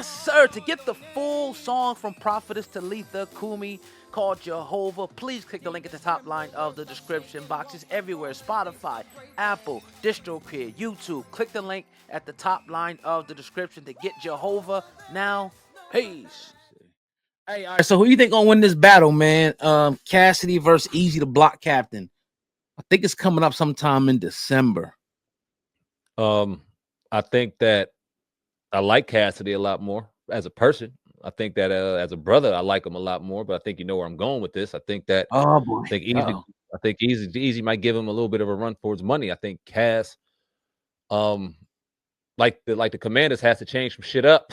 Yes, sir. To get the full song from Prophetess Talitha Kumi called Jehovah, please click the link at the top line of the description boxes everywhere. Spotify, Apple, DistroKid, YouTube. Click the link at the top line of the description to get Jehovah now. Peace. Hey, all right. So who you think gonna win this battle, man? Cassidy versus Eazy, the block captain. I think it's coming up sometime in December. I think that I like Cassidy a lot more as a person. I think that as a brother, I like him a lot more. But I think you know where I'm going with this. I think that Oh boy. I think Easy might give him a little bit of a run for his money. I think Cass, like the Commanders has to change some shit up.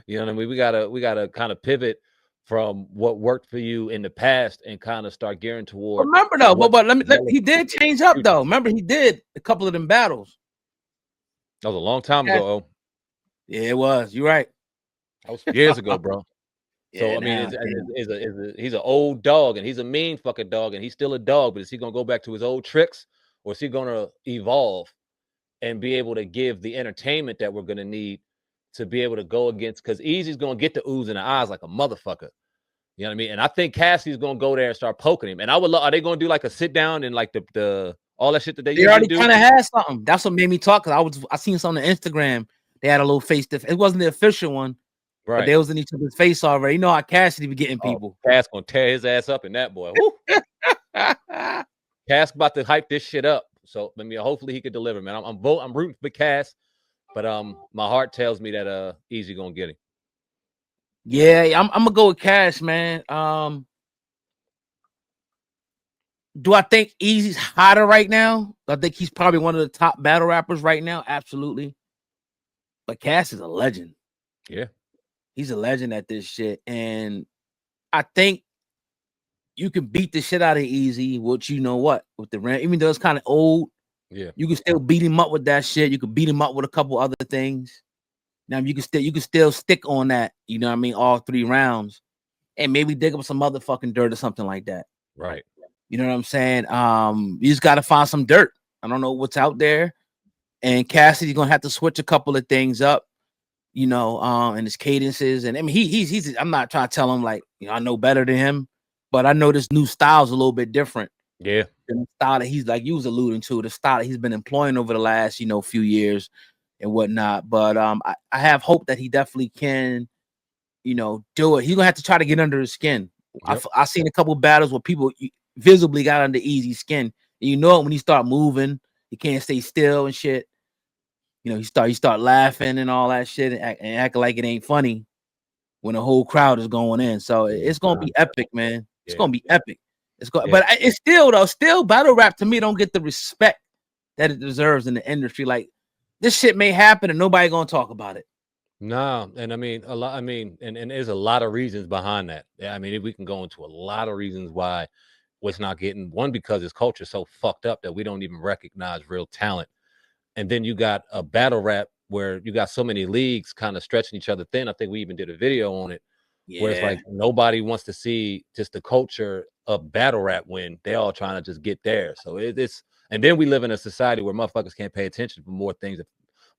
You know what I mean? We gotta kind of pivot from what worked for you in the past and kind of start gearing toward. Remember though, but he did change up though. Remember he did a couple of them battles. That was a long time ago. Oh, yeah, it was. You're right. That was years ago, bro. So I mean, he's an old dog, and he's a mean fucking dog, and he's still a dog. But is he gonna go back to his old tricks, or is he gonna evolve and be able to give the entertainment that we're gonna need to be able to go against? Because Easy's gonna get the oohs in the eyes like a motherfucker. You know what I mean? And I think Cassie's gonna go there and start poking him. And I would love. Are they gonna do like a sit down and like the all that shit that they usually already do? Kind of had something. That's what made me talk. Cause I seen something on Instagram. They had a little face. It wasn't the official one. Right. But they was in each other's face already. You know how Cassidy be getting people. Cass gonna tear his ass up in that boy. Cass about to hype this shit up. So I mean, hopefully he could deliver, man. I'm rooting for Cass, but my heart tells me that Eazy gonna get him. Yeah, I'm gonna go with Cass, man. Do I think Eazy's hotter right now? I think he's probably one of the top battle rappers right now. Absolutely. But Cass is a legend. Yeah. He's a legend at this shit. And I think you can beat the shit out of Eazy, which you know what, with the ramp, even though it's kind of old, yeah, you can still beat him up with that shit. You can beat him up with a couple other things. Now you can still stick on that, you know what I mean, all 3 rounds, and maybe dig up some motherfucking dirt or something like that. Right. You know what I'm saying? You just gotta find some dirt. I don't know what's out there. And Cassidy's gonna have to switch a couple of things up, you know, and his cadences. And I mean, he's I'm not trying to tell him like, you know, I know better than him, but I know this new style's a little bit different. Yeah. Than the style that he's like you was alluding to, the style that he's been employing over the last, you know, few years and whatnot. But I have hope that he definitely can, you know, do it. He's gonna have to try to get under his skin. Yep. I've seen a couple of battles where people visibly got under Eazy's skin. And you know it when he start moving, he can't stay still and shit. You know, he start laughing and all that shit and acting like it ain't funny when the whole crowd is going in. So it's gonna be epic, man. It's gonna be epic. It's going, but it's still battle rap to me don't get the respect that it deserves in the industry. Like this shit may happen and nobody gonna talk about it. No, and I mean a lot. I mean, and there's a lot of reasons behind that. Yeah, I mean, if we can go into a lot of reasons why what's not getting one, because his culture is so fucked up that we don't even recognize real talent. And then you got a battle rap where you got so many leagues kind of stretching each other thin. I think we even did a video on it, where it's like nobody wants to see just the culture of battle rap win. They all trying to just get there. So it's, and then we live in a society where motherfuckers can't pay attention for more things,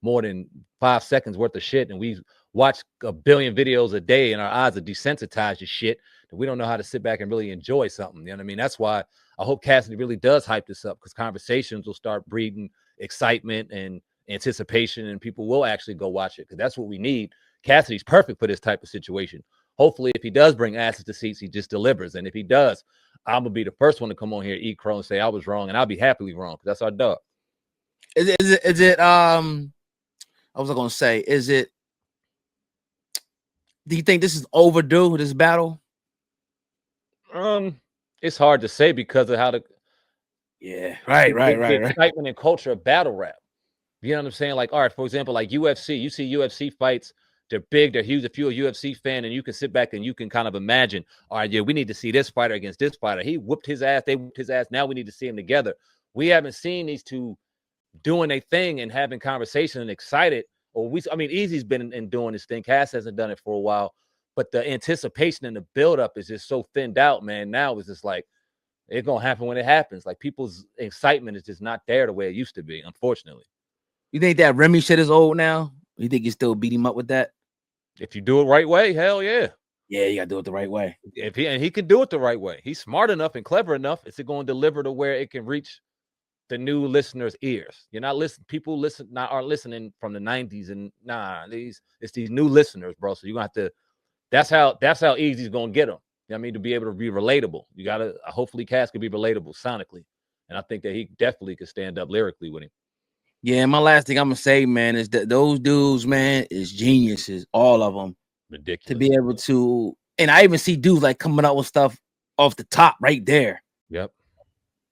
more than 5 seconds worth of shit. And we watch a billion videos a day and our eyes are desensitized to shit that we don't know how to sit back and really enjoy something. You know what I mean? That's why I hope Cassidy really does hype this up, because conversations will start breeding excitement and anticipation, and people will actually go watch it, because that's what we need. Cassidy's perfect for this type of situation. Hopefully, if he does bring asses to seats, he just delivers. And if he does, I'm gonna be the first one to come on here, eat crow, and say I was wrong, and I'll be happily wrong, because that's our dog. Is it I was gonna say, is it, do you think this is overdue, this battle? It's hard to say because of how the right. excitement and culture of battle rap. You know what I'm saying? Like, all right, for example, like UFC, you see UFC fights, they're big, they're huge. If you're a UFC fan and you can sit back and you can kind of imagine, all right, yeah, we need to see this fighter against this fighter. He whooped his ass, they whooped his ass. Now we need to see them together. We haven't seen these two doing a thing and having conversation and excited. I mean, Eazy's been in doing this thing. Cass hasn't done it for a while, but the anticipation and the buildup is just so thinned out, man. Now it's just like, it's going to happen when it happens. Like, people's excitement is just not there the way it used to be, unfortunately. You think that Remy shit is old now? You think you still beat him up with that? If you do it right way, hell yeah. Yeah, you gotta do it the right way. If he can do it the right way. He's smart enough and clever enough. Is it going to deliver to where it can reach the new listeners' ears? You're not listening. People aren't listening from the 90s, and it's these new listeners, bro. So you're gonna have to. That's how Eazy's gonna get them. You know what I mean, to be able to be relatable, you gotta hopefully Cass can be relatable sonically, and I think that he definitely could stand up lyrically with him. Yeah, my last thing I'm gonna say, man, is that those dudes, man, is geniuses, all of them. Ridiculous. To be able to, and I even see dudes like coming up with stuff off the top right there. Yep.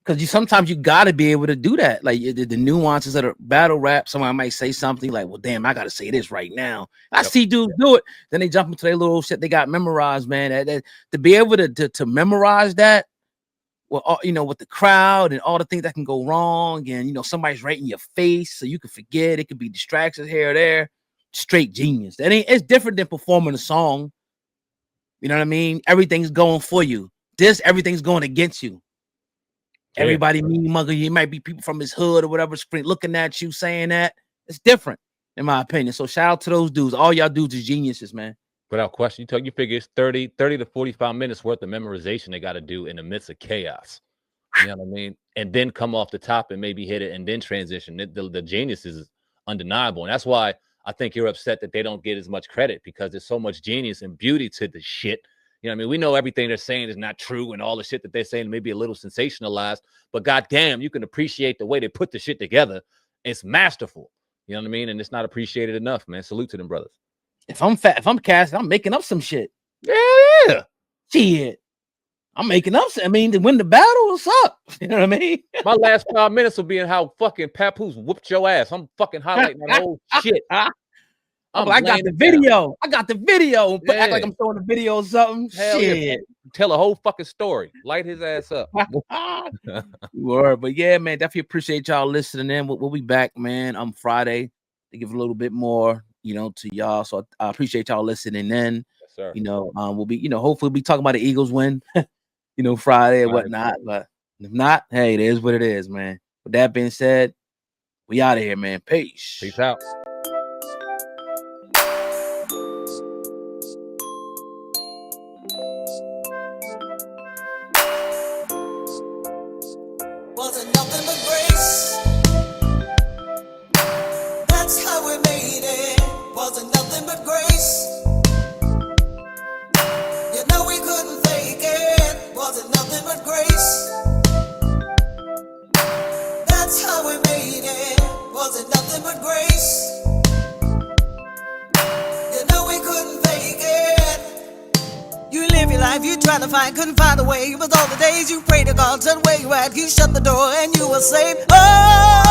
Because sometimes you gotta be able to do that, like the nuances of the battle rap. Someone might say something like, "Well, damn, I gotta say this right now." I see dudes do it, then they jump into their little shit they got memorized, man. That to be able to memorize that, well, you know, with the crowd and all the things that can go wrong, and you know, somebody's right in your face, so you can forget. It could be distractions here or there. Straight genius. That ain't. It's different than performing a song. You know what I mean? Everything's going for you. Everything's going against you. Yeah. Everybody mean mugger. You might be people from his hood or whatever, screen looking at you, saying that. It's different, in my opinion. So shout out to those dudes. All y'all dudes is geniuses, man. Without question. You figure it's 30 to 45 minutes worth of memorization they got to do in the midst of chaos. You know what I mean? And then come off the top and maybe hit it and then transition. The genius is undeniable. And that's why I think you're upset that they don't get as much credit, because there's so much genius and beauty to the shit. You know what I mean? We know everything they're saying is not true, and all the shit that they're saying may be a little sensationalized, but goddamn, you can appreciate the way they put the shit together. It's masterful. You know what I mean? And it's not appreciated enough, man. Salute to them brothers. If I'm Cassidy, I'm making up some shit. Yeah. Shit. I'm making up. I mean, to win the battle, what's up? You know what I mean? My last 5 minutes will be in how fucking Papoose whooped your ass. I'm fucking highlighting that whole shit. I got the video. I got the video. Yeah. Act like I'm showing the video or something. Hell shit. Yeah. Tell a whole fucking story. Light his ass up. Word. But yeah, man, definitely appreciate y'all listening in. We'll be back, man, on Friday to give a little bit more, you know, to y'all. So I appreciate y'all listening in. Yes, sir. You know, we'll be, you know, hopefully we'll be talking about the Eagles win, you know, Friday and whatnot. But if not, hey, it is what it is, man. With that being said, we out of here, man. Peace. Peace out. Wasn't nothing but grace. That's how we made it. Wasn't nothing but grace. You know we couldn't fake it. Wasn't nothing but grace. That's how we made it. Wasn't nothing but grace. You know we couldn't fake it. You live your life, you try to find, couldn't find a way. It was all the days you prayed to God, said where you at, you shut the door and you were saved. Oh!